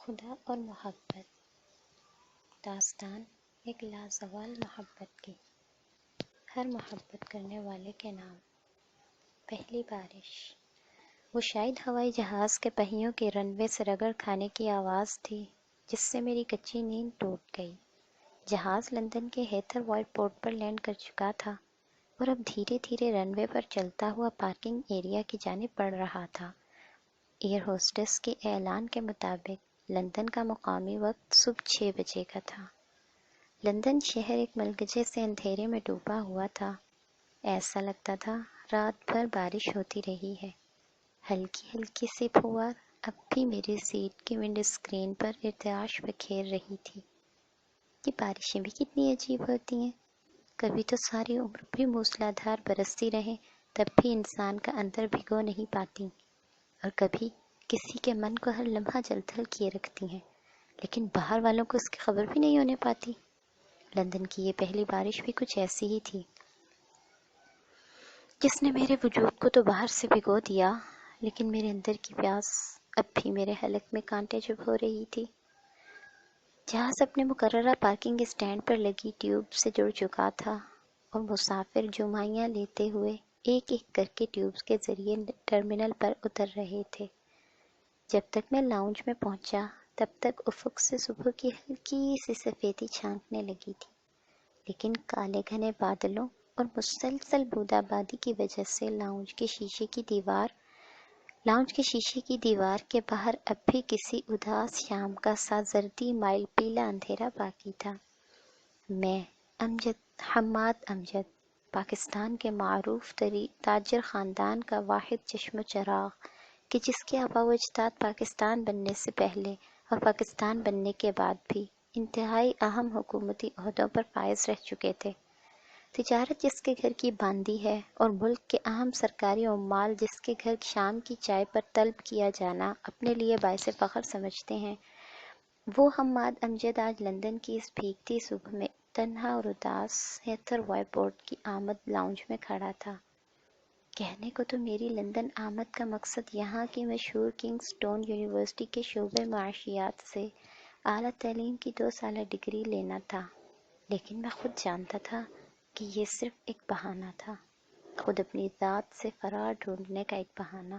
خدا اور محبت، داستان ایک لازوال محبت کی۔ ہر محبت کرنے والے کے نام۔ پہلی بارش۔ وہ شاید ہوائی جہاز کے پہیوں کے رن وے سے رگڑ کھانے کی آواز تھی جس سے میری کچی نیند ٹوٹ گئی۔ جہاز لندن کے ہیتھر وائے پورٹ پر لینڈ کر چکا تھا اور اب دھیرے دھیرے رن وے پر چلتا ہوا پارکنگ ایریا کی جانب بڑھ رہا تھا۔ ایئر ہوسٹس کے اعلان کے مطابق لندن کا مقامی وقت صبح 6 بجے کا تھا۔ لندن شہر ایک ملگجے سے اندھیرے میں ڈوبا ہوا تھا۔ ایسا لگتا تھا رات بھر بارش ہوتی رہی ہے۔ ہلکی ہلکی سی پھوار اب بھی میری سیٹ کی ونڈ اسکرین پر ارتعاش بکھیر رہی تھی۔ یہ بارشیں بھی کتنی عجیب ہوتی ہیں، کبھی تو ساری عمر بھی موسلادھار برستی رہیں تب بھی انسان کا اندر بھگو نہیں پاتی، اور کبھی کسی کے من کو ہر لمحہ جلتھل کیے رکھتی ہیں، لیکن باہر والوں کو اس کی خبر بھی نہیں ہونے پاتی۔ لندن کی یہ پہلی بارش بھی کچھ ایسی ہی تھی، جس نے میرے وجود کو تو باہر سے بھگو دیا، لیکن میرے اندر کی پیاس اب بھی میرے حلق میں کانٹے چبھ ہو رہی تھی۔ جہاز اپنے مقررہ پارکنگ اسٹینڈ پر لگی ٹیوب سے جڑ چکا تھا اور مسافر جمائیاں لیتے ہوئے ایک ایک کر کے ٹیوبز کے ذریعے ٹرمینل پر اتر رہے تھے۔ جب تک میں لاؤنج میں پہنچا تب تک افق سے صبح کی ہلکی سی سفیدی چھانکنے لگی تھی، لیکن کالے گھنے بادلوں اور مسلسل بودا بادی کی وجہ سے لاؤنج کے شیشے کی دیوار کے باہر اب بھی کسی اداس شام کا سا زردی مائل پیلا اندھیرا باقی تھا۔ میں حماد امجد، پاکستان کے معروف تاجر خاندان کا واحد چشم و چراغ، کہ جس کے آباء و اجداد پاکستان بننے سے پہلے اور پاکستان بننے کے بعد بھی انتہائی اہم حکومتی عہدوں پر فائز رہ چکے تھے، تجارت جس کے گھر کی باندھی ہے اور ملک کے اہم سرکاری عمال جس کے گھر شام کی چائے پر طلب کیا جانا اپنے لیے باعث فخر سمجھتے ہیں، وہ حماد امجد آج لندن کی اس بھیگتی صبح میں تنہا اور اداس ہیتھر وائے پورٹ کی آمد لاؤنج میں کھڑا تھا۔ کہنے کو تو میری لندن آمد کا مقصد یہاں کی مشہور کنگ سٹون یونیورسٹی کے شعبہ معاشیات سے اعلیٰ تعلیم کی 2 سالہ ڈگری لینا تھا، لیکن میں خود جانتا تھا کہ یہ صرف ایک بہانہ تھا، خود اپنی ذات سے فرار ڈھونڈنے کا ایک بہانہ۔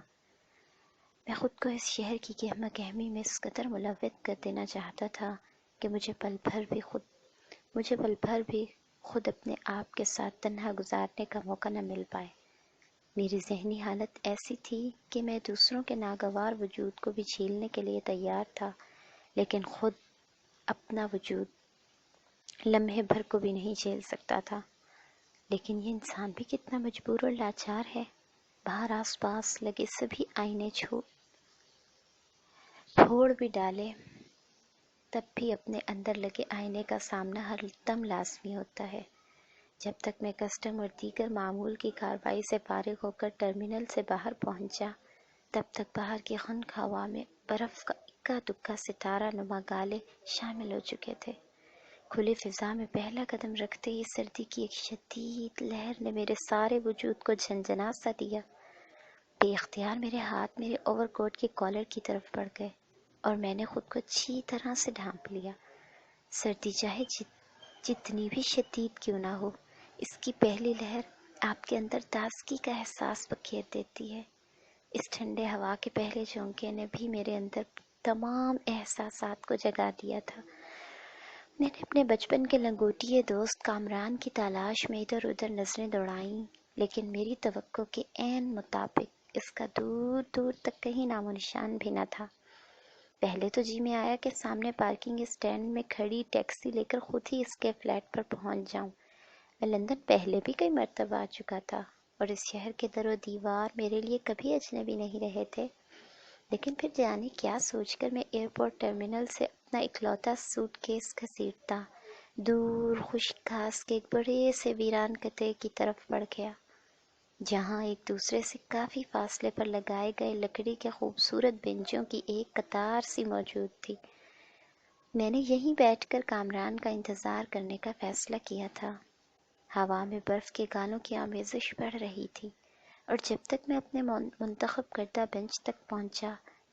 میں خود کو اس شہر کی گہما گہمی میں اس قدر ملوث کر دینا چاہتا تھا کہ مجھے پل بھر بھی خود اپنے آپ کے ساتھ تنہا گزارنے کا موقع نہ مل پائے۔ میری ذہنی حالت ایسی تھی کہ میں دوسروں کے ناگوار وجود کو بھی جھیلنے کے لیے تیار تھا، لیکن خود اپنا وجود لمحے بھر کو بھی نہیں جھیل سکتا تھا۔ لیکن یہ انسان بھی کتنا مجبور اور لاچار ہے، باہر آس پاس لگے سبھی آئینے پھوڑ بھی ڈالے تب بھی اپنے اندر لگے آئینے کا سامنا ہر دم لازمی ہوتا ہے۔ جب تک میں کسٹم اور دیگر معمول کی کارروائی سے فارغ ہو کر ٹرمینل سے باہر پہنچا، تب تک باہر کی خنک ہوا میں برف کا اکا دکا ستارہ نما گالے شامل ہو چکے تھے۔ کھلی فضا میں پہلا قدم رکھتے ہی سردی کی ایک شدید لہر نے میرے سارے وجود کو جھنجھنا سا دیا۔ بے اختیار میرے ہاتھ میرے اوور کوٹ کے کالر کی طرف بڑھ گئے اور میں نے خود کو اچھی طرح سے ڈھانپ لیا۔ سردی چاہے جتنی بھی شدید کیوں نہ ہو، اس کی پہلی لہر آپ کے اندر تازگی کا احساس بکھیر دیتی ہے۔ اس ٹھنڈے ہوا کے پہلے جھونکے نے بھی میرے اندر تمام احساسات کو جگا دیا تھا۔ میں نے اپنے بچپن کے لنگوٹیے دوست کامران کی تلاش میں ادھر ادھر نظریں دوڑائیں، لیکن میری توقع کے عین مطابق اس کا دور دور تک کہیں نام و نشان بھی نہ تھا۔ پہلے تو جی میں آیا کہ سامنے پارکنگ اسٹینڈ میں کھڑی ٹیکسی لے کر خود ہی اس کے فلیٹ پر پہنچ جاؤں۔ میں لندن پہلے بھی کئی مرتبہ آ چکا تھا اور اس شہر کے در و دیوار میرے لیے کبھی اجنبی نہیں رہے تھے، لیکن پھر جانے کیا سوچ کر میں ایئرپورٹ ٹرمینل سے اپنا اکلوتا سوٹ کیس گھسیٹتا دور خشک گھاس کے ایک بڑے سے ویران قطعے کی طرف بڑھ گیا، جہاں ایک دوسرے سے کافی فاصلے پر لگائے گئے لکڑی کے خوبصورت بینچوں کی ایک قطار سی موجود تھی۔ میں نے یہیں بیٹھ کر کامران کا انتظار کرنے کا فیصلہ کیا تھا۔ ہوا میں برف کے گالوں کی آمیزش بڑھ رہی تھی، اور جب تک میں اپنے منتخب کردہ بینچ تک پہنچا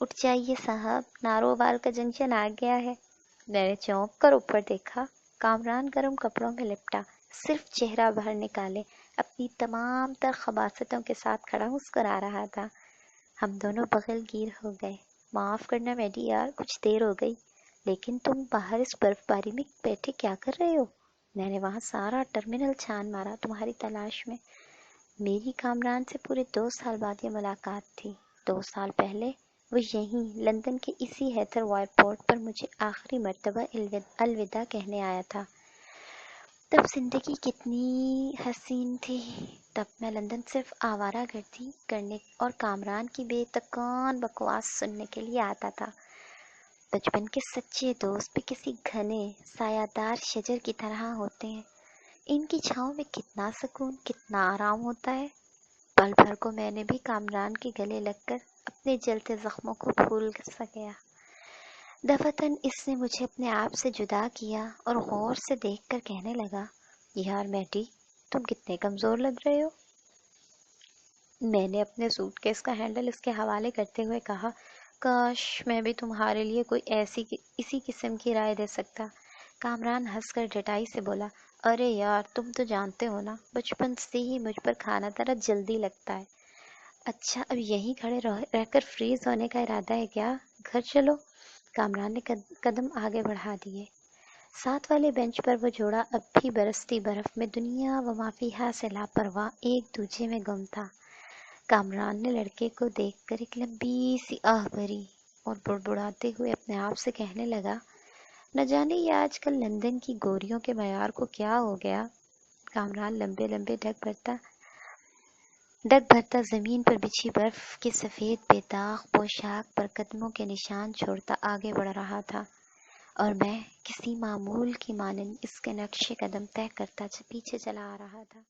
اٹھ جائیے صاحب، نارووال کا جنکشن آ گیا ہے۔ میں نے چونک کر اوپر دیکھا۔ کامران گرم کپڑوں میں لپٹا، صرف چہرہ باہر نکالے اپنی تمام تر خباثتوں کے ساتھ کھڑا مسکرا رہا تھا۔ ہم دونوں بغل گیر ہو گئے۔ معاف کرنا میڈی یار، کچھ دیر ہو گئی، لیکن تم باہر اس برف باری میں بیٹھے کیا کر رہے ہو؟ میں نے وہاں سارا ٹرمینل چھان مارا تمہاری تلاش میں۔ میری کامران سے پورے 2 سال بعد یہ ملاقات تھی۔ 2 سال پہلے وہ یہیں لندن کے اسی ہیتھر وائرپورٹ پر مجھے آخری مرتبہ الوداع کہنے آیا تھا۔ تب زندگی کتنی حسین تھی۔ تب میں لندن صرف آوارہ گردی کرنے اور کامران کی بے تکان بکواس سننے کے لیے آتا تھا۔ بچپن کے سچے دوست بھی کسی گھنے سایہ دار شجر کی طرح ہوتے ہیں، ان کی چھاؤں میں کتنا سکون، کتنا آرام ہوتا ہے۔ پل بھر کو میں نے بھی کامران کے گلے لگ کر اپنے جلتے زخموں کو بھول سا گیا۔ دفعتاً اس نے مجھے اپنے آپ سے جدا کیا اور غور سے دیکھ کر کہنے لگا، یار میٹی، تم کتنے کمزور لگ رہے ہو۔ میں نے اپنے سوٹ کیس کا ہینڈل اس کے حوالے کرتے ہوئے کہا، کاش میں بھی تمہارے لیے کوئی اسی قسم کی رائے دے سکتا۔ کامران ہنس کر ڈٹائی سے بولا، ارے یار تم تو جانتے ہو نا، بچپن سے ہی مجھ پر کھانا ذرا جلدی لگتا ہے۔ اچھا اب یہیں کھڑے رہ کر فریز ہونے کا ارادہ ہے کیا؟ گھر چلو۔ کامران نے قدم آگے بڑھا دیے۔ ساتھ والے بینچ پر وہ جوڑا اب بھی برستی برف میں دنیا و ما فیہا سے لاپرواہ ایک دوجے میں گم تھا۔ کامران نے لڑکے کو دیکھ کر ایک لمبی سی آہ بھری اور بڑبڑاتے ہوئے اپنے آپ سے کہنے لگا، نہ جانے یہ آج کل لندن کی گوریوں کے معیار کو کیا ہو گیا۔ کامران لمبے لمبے ڈگ بھرتا زمین پر بچھی برف کے سفید بے داغ پوشاک پر قدموں کے نشان چھوڑتا آگے بڑھ رہا تھا، اور میں کسی معمول کی مانند اس کے نقش قدم طے کرتا پیچھے چلا آ رہا تھا۔